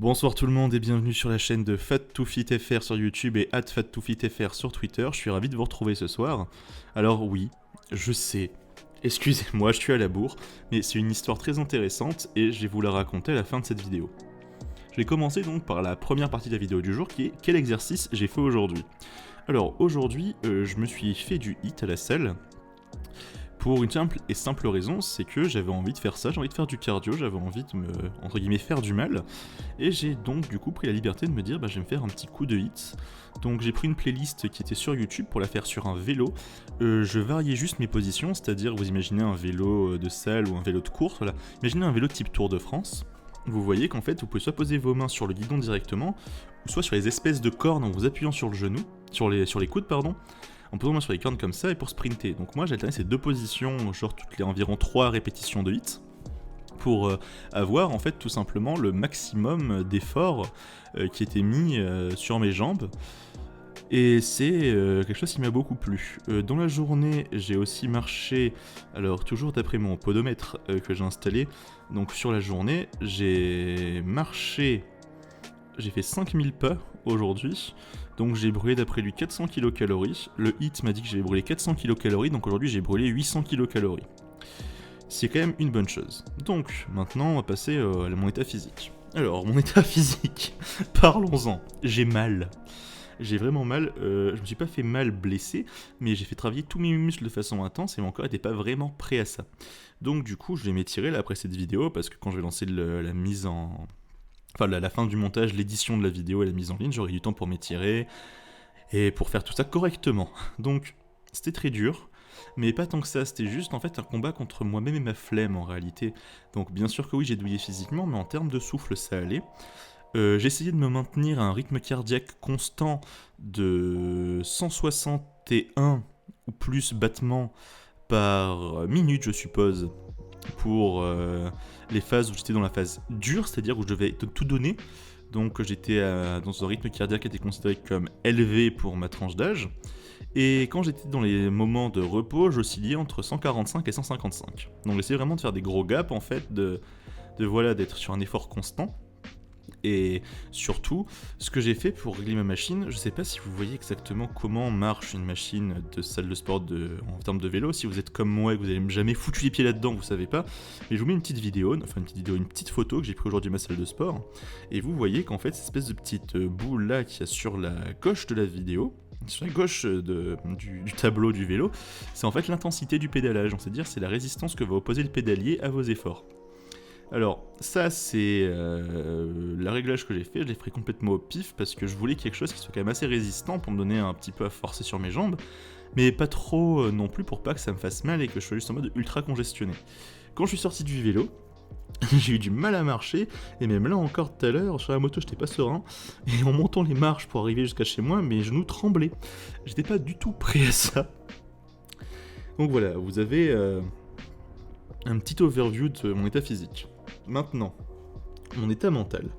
Bonsoir tout le monde et bienvenue sur la chaîne de Fat2FitFR sur YouTube et @Fat2FitFR sur Twitter. Je suis ravi de vous retrouver ce soir. Alors oui, je sais, excusez-moi, je suis à la bourre, mais c'est une histoire très intéressante et je vais vous la raconter à la fin de cette vidéo. Je vais commencer donc par la première partie de la vidéo du jour qui est quel exercice j'ai fait aujourd'hui. Alors aujourd'hui, je me suis fait du HIIT à la salle. Pour une simple raison, c'est que j'avais envie de faire ça, j'ai envie de faire du cardio, j'avais envie de me, entre guillemets, faire du mal. Et j'ai donc du coup pris la liberté de me dire, je vais me faire un petit coup de hit. Donc j'ai pris une playlist qui était sur YouTube pour la faire sur un vélo. Je variais juste mes positions, c'est-à-dire vous imaginez un vélo de salle ou un vélo de course, voilà. Imaginez un vélo type Tour de France. Vous voyez qu'en fait vous pouvez soit poser vos mains sur le guidon directement, ou soit sur les espèces de cornes en vous appuyant sur le genou, sur les coudes pardon, en posant sur les cornes comme ça et pour sprinter. Donc moi j'alternais ces deux positions, genre toutes les environ 3 répétitions de hit, pour avoir en fait tout simplement le maximum d'efforts qui était mis sur mes jambes. Et c'est quelque chose qui m'a beaucoup plu. Dans la journée, j'ai aussi marché, alors toujours d'après mon podomètre que j'ai installé, donc sur la journée, j'ai fait 5000 pas aujourd'hui, donc j'ai brûlé d'après lui 400 kcal. Le HIIT m'a dit que j'avais brûlé 400 kcal, donc aujourd'hui j'ai brûlé 800 kcal. C'est quand même une bonne chose. Donc maintenant on va passer à mon état physique. Alors mon état physique, parlons-en, j'ai mal. J'ai vraiment mal, je me suis pas fait mal blessé, mais j'ai fait travailler tous mes muscles de façon intense et mon corps était pas vraiment prêt à ça. Donc du coup je vais m'étirer là après cette vidéo parce que quand je vais lancer la mise en... Enfin, la fin du montage, l'édition de la vidéo et la mise en ligne, j'aurai du temps pour m'étirer et pour faire tout ça correctement. Donc, c'était très dur, mais pas tant que ça, c'était juste en fait un combat contre moi-même et ma flemme en réalité. Donc, bien sûr que oui, j'ai douillé physiquement, mais en termes de souffle, ça allait. J'ai essayé de me maintenir à un rythme cardiaque constant de 161 ou plus battements par minute, je suppose, pour les phases où j'étais dans la phase dure, c'est-à-dire où je devais tout donner. Donc j'étais dans un rythme cardiaque qui était considéré comme élevé pour ma tranche d'âge. Et quand j'étais dans les moments de repos, j'oscillais entre 145 et 155. Donc j'essayais vraiment de faire des gros gaps en fait, d'être sur un effort constant. Et surtout, ce que j'ai fait pour régler ma machine, je sais pas si vous voyez exactement comment marche une machine de salle de sport en termes de vélo. Si vous êtes comme moi et que vous n'avez jamais foutu les pieds là-dedans, vous savez pas. Mais je vous mets une petite vidéo, une petite photo que j'ai pris aujourd'hui de ma salle de sport. Et vous voyez qu'en fait, cette espèce de petite boule là qu'il y a sur la gauche de la vidéo, sur la gauche du tableau du vélo, c'est en fait l'intensité du pédalage. C'est-à-dire c'est la résistance que va opposer le pédalier à vos efforts. Alors, ça, c'est le réglage que j'ai fait. Je l'ai fait complètement au pif parce que je voulais quelque chose qui soit quand même assez résistant pour me donner un petit peu à forcer sur mes jambes, mais pas trop non plus pour pas que ça me fasse mal et que je sois juste en mode ultra congestionné. Quand je suis sorti du vélo, j'ai eu du mal à marcher, et même là encore tout à l'heure, sur la moto, j'étais pas serein, et en montant les marches pour arriver jusqu'à chez moi, mes genoux tremblaient. J'étais pas du tout prêt à ça. Donc voilà, vous avez un petit overview de mon état physique. Maintenant, mon état mental.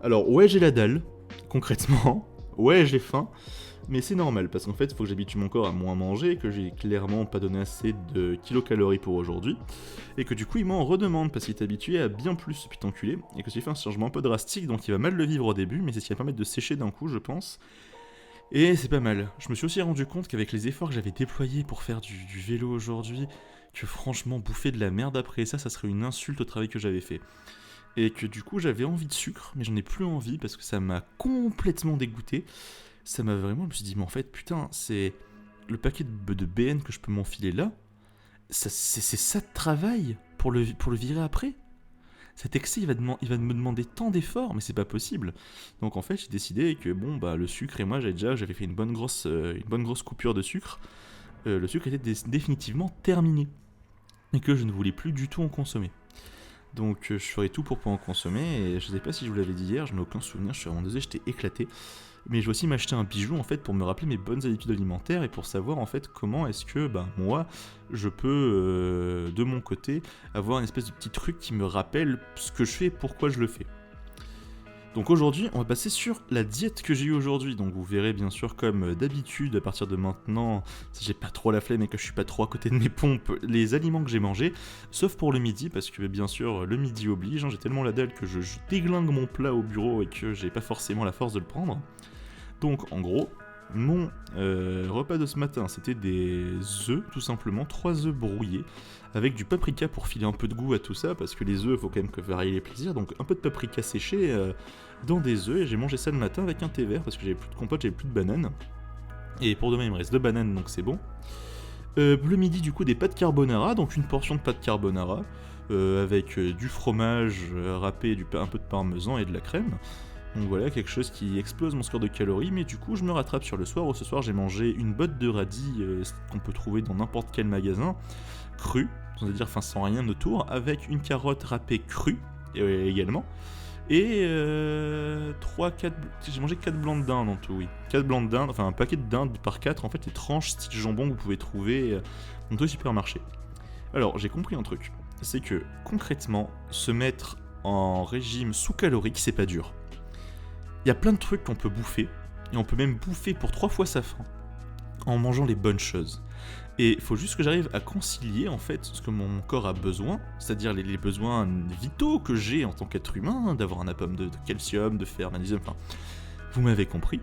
Alors, ouais, j'ai la dalle, concrètement. Ouais, j'ai faim. Mais c'est normal, parce qu'en fait, il faut que j'habitue mon corps à moins manger, que j'ai clairement pas donné assez de kilocalories pour aujourd'hui, et que du coup, il m'en redemande, parce qu'il est habitué à bien plus depuis t'enculé, et que j'ai fait un changement un peu drastique, donc il va mal le vivre au début, mais c'est ce qui va permettre de sécher d'un coup, je pense. Et c'est pas mal. Je me suis aussi rendu compte qu'avec les efforts que j'avais déployés pour faire du vélo aujourd'hui, que franchement, bouffer de la merde après ça, ça serait une insulte au travail que j'avais fait. Et que du coup, j'avais envie de sucre, mais j'en ai plus envie parce que ça m'a complètement dégoûté. Ça m'a vraiment, je me suis dit, mais en fait, putain, c'est le paquet de BN que je peux m'enfiler là, c'est ça de travail pour le virer après. Cet excès, il va me demander tant d'efforts, mais c'est pas possible. Donc en fait, j'ai décidé que bon, le sucre et moi, j'avais fait une bonne grosse coupure de sucre. Le sucre était définitivement terminé et que je ne voulais plus du tout en consommer. Donc je ferai tout pour pas en consommer, et je sais pas si je vous l'avais dit hier, je n'ai aucun souvenir, je suis vraiment désolé, j'étais éclaté. Mais je vais aussi m'acheter un bijou en fait pour me rappeler mes bonnes habitudes alimentaires et pour savoir en fait comment est-ce que moi je peux de mon côté avoir une espèce de petit truc qui me rappelle ce que je fais et pourquoi je le fais. Donc aujourd'hui, on va passer sur la diète que j'ai eue aujourd'hui. Donc vous verrez bien sûr comme d'habitude, à partir de maintenant, si j'ai pas trop la flemme et que je suis pas trop à côté de mes pompes, les aliments que j'ai mangés, sauf pour le midi, parce que bien sûr le midi oblige, hein, j'ai tellement la dalle que je déglingue mon plat au bureau et que j'ai pas forcément la force de le prendre. Donc en gros, mon repas de ce matin, c'était des œufs, tout simplement, 3 œufs brouillés, avec du paprika pour filer un peu de goût à tout ça, parce que les œufs, il faut quand même que varier les plaisirs, donc un peu de paprika séché dans des œufs, et j'ai mangé ça le matin avec un thé vert, parce que j'avais plus de compote, j'avais plus de bananes. Et pour demain, il me reste 2 bananes, donc c'est bon. Le midi, du coup, des pâtes carbonara, donc une portion de pâtes carbonara, avec du fromage râpé, un peu de parmesan et de la crème. Donc voilà, quelque chose qui explose mon score de calories, mais du coup je me rattrape sur le soir, où ce soir j'ai mangé une botte de radis qu'on peut trouver dans n'importe quel magasin, crue, c'est-à-dire sans rien autour, avec une carotte râpée crue également, et 4... j'ai mangé 4 blancs de dinde en tout, oui. 4 blancs de dinde, enfin un paquet de dinde par 4, en fait les tranches style jambon que vous pouvez trouver dans tous les supermarchés. Alors j'ai compris un truc, c'est que concrètement, se mettre en régime sous-calorique, c'est pas dur. Il y a plein de trucs qu'on peut bouffer, et on peut même bouffer pour 3 fois sa faim, en mangeant les bonnes choses. Et il faut juste que j'arrive à concilier en fait ce que mon corps a besoin, c'est-à-dire les besoins vitaux que j'ai en tant qu'être humain, d'avoir un apport de calcium, de fer, magnésium, enfin, vous m'avez compris,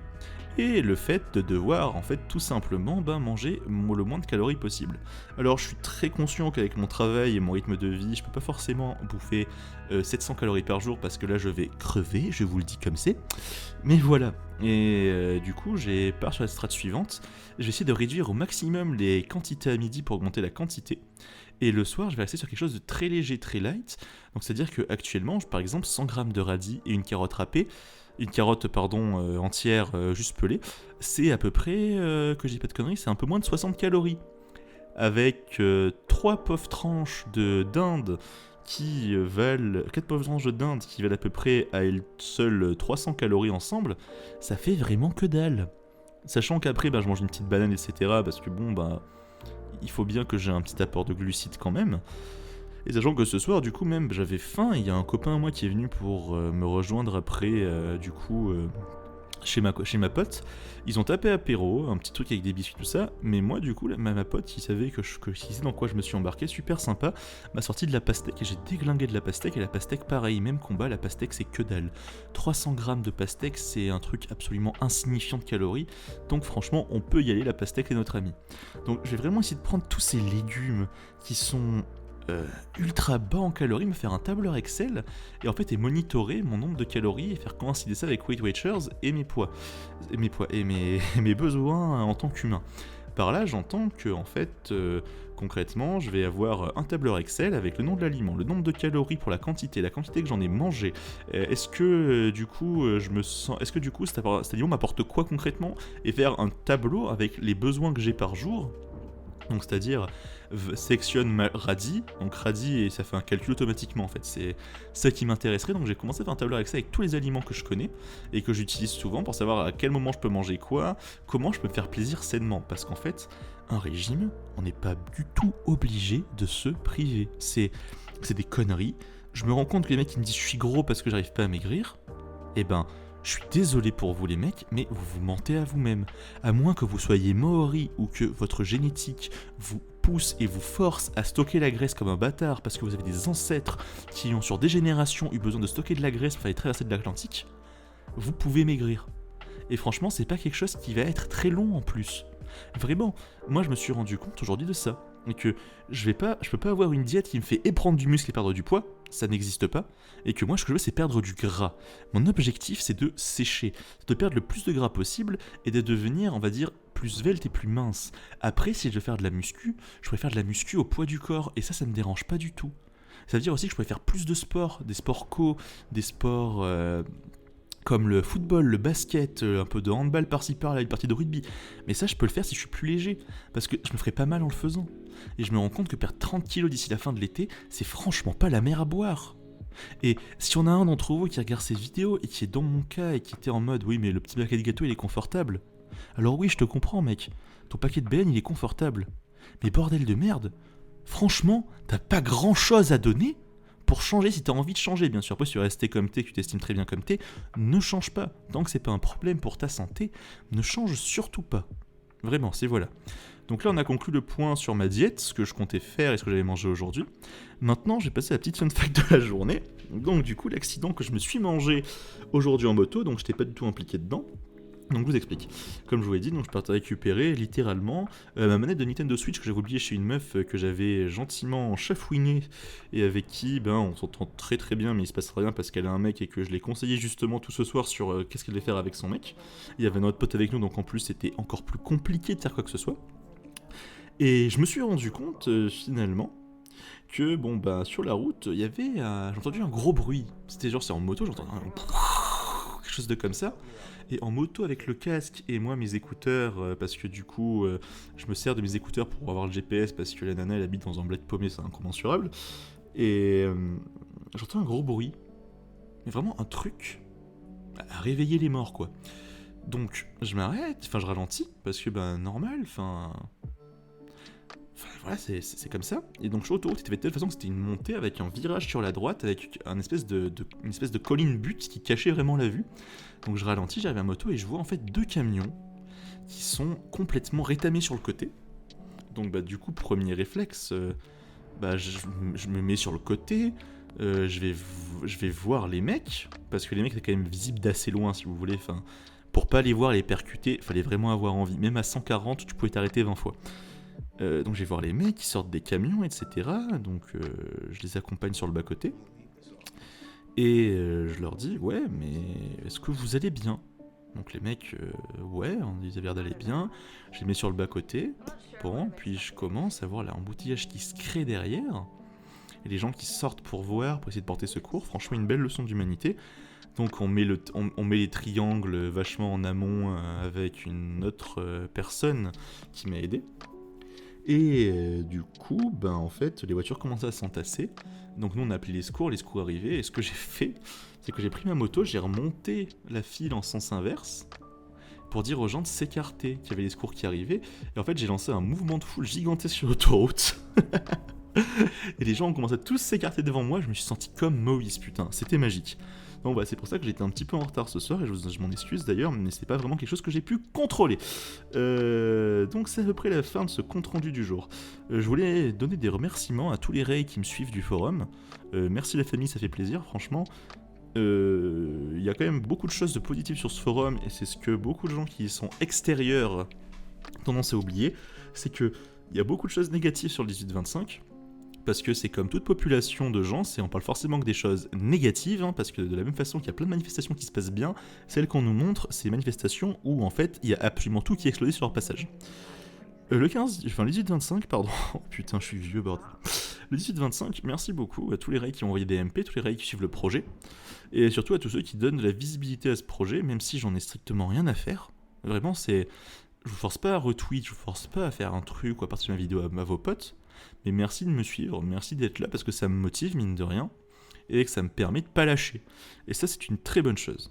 et le fait de devoir en fait tout simplement manger le moins de calories possible. Alors je suis très conscient qu'avec mon travail et mon rythme de vie, je peux pas forcément bouffer 700 calories par jour parce que là je vais crever, je vous le dis comme c'est. Mais voilà, et du coup j'ai part sur la strate suivante, je vais essayer de réduire au maximum les quantités à midi pour augmenter la quantité. Et le soir, je vais rester sur quelque chose de très léger, très light. Donc c'est-à-dire que actuellement, par exemple, 100 grammes de radis et une carotte râpée, entière, juste pelée, c'est à peu près, que je dis pas de conneries, c'est un peu moins de 60 calories. Avec 3 pauvres tranches de dinde qui valent 4 pauvres tranches de dinde qui valent à peu près à elles seules 300 calories ensemble, ça fait vraiment que dalle. Sachant qu'après, je mange une petite banane, etc. Parce que il faut bien que j'ai un petit apport de glucides quand même. Et sachant que ce soir, du coup, même, j'avais faim, il y a un copain à moi qui est venu pour me rejoindre après, chez ma pote. Ils ont tapé apéro, un petit truc avec des biscuits, tout ça, mais moi, du coup, ma pote, il savait que il sait dans quoi je me suis embarqué, super sympa, m'a sorti de la pastèque, et j'ai déglingué de la pastèque, et la pastèque, pareil, même combat, la pastèque, c'est que dalle. 300 grammes de pastèque, c'est un truc absolument insignifiant de calories, donc franchement, on peut y aller, la pastèque est notre ami. Donc, je vais vraiment essayer de prendre tous ces légumes qui sont ultra bas en calories, me faire un tableur Excel et monitorer mon nombre de calories et faire coïncider ça avec Weight Watchers et mes poids et mes besoins en tant qu'humain. Par là, j'entends que concrètement, je vais avoir un tableur Excel avec le nom de l'aliment, le nombre de calories pour la quantité que j'en ai mangé. Est-ce que du coup cet aliment m'apporte quoi concrètement, et faire un tableau avec les besoins que j'ai par jour. Donc c'est-à-dire sectionne radis, donc radis, et ça fait un calcul automatiquement en fait, c'est ça qui m'intéresserait. Donc j'ai commencé à faire un tableur Excel avec tous les aliments que je connais et que j'utilise souvent pour savoir à quel moment je peux manger quoi, comment je peux me faire plaisir sainement, parce qu'en fait un régime, on n'est pas du tout obligé de se priver, c'est des conneries. Je me rends compte que les mecs qui me disent je suis gros parce que j'arrive pas à maigrir, je suis désolé pour vous les mecs, mais vous vous mentez à vous-même. À moins que vous soyez maori ou que votre génétique vous pousse et vous force à stocker la graisse comme un bâtard parce que vous avez des ancêtres qui ont sur des générations eu besoin de stocker de la graisse pour aller traverser de l'Atlantique, vous pouvez maigrir. Et franchement, c'est pas quelque chose qui va être très long en plus. Vraiment, moi je me suis rendu compte aujourd'hui de ça. Et que je peux pas avoir une diète qui me fait et prendre du muscle et perdre du poids, ça n'existe pas, et que moi ce que je veux c'est perdre du gras. Mon objectif c'est de sécher, de perdre le plus de gras possible et de devenir, on va dire, plus svelte et plus mince. Après, si je veux faire de la muscu, je pourrais faire de la muscu au poids du corps, et ça me dérange pas du tout. Ça veut dire aussi que je pourrais faire plus de sports, des sports des sports comme le football, le basket, un peu de handball par-ci par-là, une partie de rugby. Mais ça, je peux le faire si je suis plus léger, parce que je me ferai pas mal en le faisant. Et je me rends compte que perdre 30 kilos d'ici la fin de l'été, c'est franchement pas la mer à boire. Et si on a un d'entre vous qui regarde ces vidéos et qui est dans mon cas et qui était en mode « Oui, mais le petit paquet de gâteau, il est confortable. » Alors oui, je te comprends, mec. Ton paquet de BN, il est confortable. Mais bordel de merde, franchement, t'as pas grand-chose à donner pour changer, si t'as envie de changer, bien sûr. Après, si tu veux rester comme t'es, que tu t'estimes très bien comme t'es, ne change pas. Tant que c'est pas un problème pour ta santé, ne change surtout pas. Vraiment, c'est voilà. Donc là, on a conclu le point sur ma diète, ce que je comptais faire et ce que j'allais manger aujourd'hui. Maintenant, j'ai passé la petite fun fact de la journée. Donc du coup, l'accident que je me suis mangé aujourd'hui en moto, donc je n'étais pas du tout impliqué dedans. Donc je vous explique. Comme je vous l'ai dit, donc je partais récupérer littéralement ma manette de Nintendo Switch que j'avais oubliée chez une meuf que j'avais gentiment chafouinée et avec qui on s'entend très très bien, mais il se passe rien parce qu'elle a un mec et que je l'ai conseillé justement tout ce soir sur qu'est-ce qu'elle allait faire avec son mec. Il y avait notre pote avec nous, donc en plus c'était encore plus compliqué de faire quoi que ce soit. Et je me suis rendu compte finalement que sur la route il y avait j'ai entendu un gros bruit. C'était genre c'est en moto, j'entendais quelque chose de comme ça. Et en moto avec le casque et moi mes écouteurs, parce que du coup je me sers de mes écouteurs pour avoir le GPS parce que la nana elle habite dans un bled paumé, c'est incommensurable. Et j'entends un gros bruit, mais vraiment un truc à réveiller les morts quoi. Donc je m'arrête, je ralentis parce que normal, voilà, c'est comme ça. Et donc, je suis autoroute, c'était de telle façon que c'était une montée avec un virage sur la droite, avec une espèce de colline butte qui cachait vraiment la vue. Donc, je ralentis, j'arrive à moto et je vois en fait 2 camions qui sont complètement rétamés sur le côté. Donc, du coup, premier réflexe, je me mets sur le côté, je vais voir les mecs, parce que les mecs étaient quand même visibles d'assez loin, si vous voulez. Pour pas les voir, les percuter, fallait vraiment avoir envie. Même à 140, tu pouvais t'arrêter 20 fois. Donc je vais voir les mecs qui sortent des camions, etc. Donc je les accompagne sur le bas-côté. Et je leur dis, ouais, mais est-ce que vous allez bien ? Donc les mecs, ouais, ils avaient l'air d'aller bien. Je les mets sur le bas-côté. Bon, puis je commence à voir l'embouteillage qui se crée derrière. Et les gens qui sortent pour voir, pour essayer de porter secours. Franchement, une belle leçon d'humanité. Donc on met les triangles vachement en amont avec une autre personne qui m'a aidé. Et du coup, en fait, les voitures commençaient à s'entasser. Donc nous, on a appelé les secours arrivaient. Et ce que j'ai fait, c'est que j'ai pris ma moto, j'ai remonté la file en sens inverse pour dire aux gens de s'écarter, qu'il y avait les secours qui arrivaient. Et en fait, j'ai lancé un mouvement de foule gigantesque sur l'autoroute. Et les gens ont commencé à tous s'écarter devant moi. Je me suis senti comme Moïse, putain. C'était magique. Donc c'est pour ça que j'étais un petit peu en retard ce soir, et je m'en excuse d'ailleurs, mais c'est pas vraiment quelque chose que j'ai pu contrôler. Donc c'est à peu près la fin de ce compte-rendu du jour. Je voulais donner des remerciements à tous les rays qui me suivent du forum. Merci la famille, ça fait plaisir, franchement. Il y a quand même beaucoup de choses de positives sur ce forum, et c'est ce que beaucoup de gens qui sont extérieurs ont tendance à oublier, c'est que il y a beaucoup de choses négatives sur le 18-25, parce que c'est comme toute population de gens, on parle forcément que des choses négatives, parce que de la même façon qu'il y a plein de manifestations qui se passent bien, celles qu'on nous montre, c'est des manifestations où en fait il y a absolument tout qui est explosé sur leur passage. Le 18-25, pardon, oh putain je suis vieux bordel. Le 18-25, merci beaucoup à tous les rails qui ont envoyé des MP, tous les rails qui suivent le projet, et surtout à tous ceux qui donnent de la visibilité à ce projet, même si j'en ai strictement rien à faire. Vraiment je vous force pas à retweet, je vous force pas à faire un truc ou à partager ma vidéo à vos potes, mais merci de me suivre, merci d'être là parce que ça me motive mine de rien et que ça me permet de pas lâcher. Et ça c'est une très bonne chose.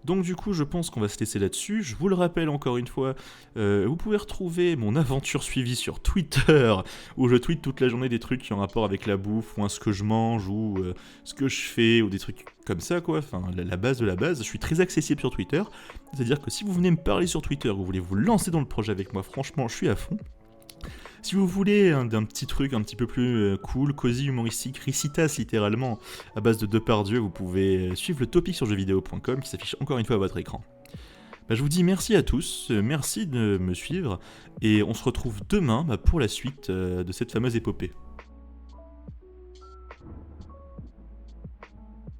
Donc du coup je pense qu'on va se laisser là-dessus. Je vous le rappelle encore une fois, vous pouvez retrouver mon aventure suivie sur Twitter où je tweete toute la journée des trucs qui ont rapport avec la bouffe ou ce que je mange ou ce que je fais ou des trucs comme ça quoi, la base de la base. Je suis très accessible sur Twitter, c'est-à-dire que si vous venez me parler sur Twitter, vous voulez vous lancer dans le projet avec moi, franchement je suis à fond. Si vous voulez d'un petit truc un petit peu plus cool, cosy, humoristique, ricitas littéralement, à base de Depardieu, vous pouvez suivre le topic sur jeuxvideo.com qui s'affiche encore une fois à votre écran. Je vous dis merci à tous, merci de me suivre, et on se retrouve demain pour la suite de cette fameuse épopée.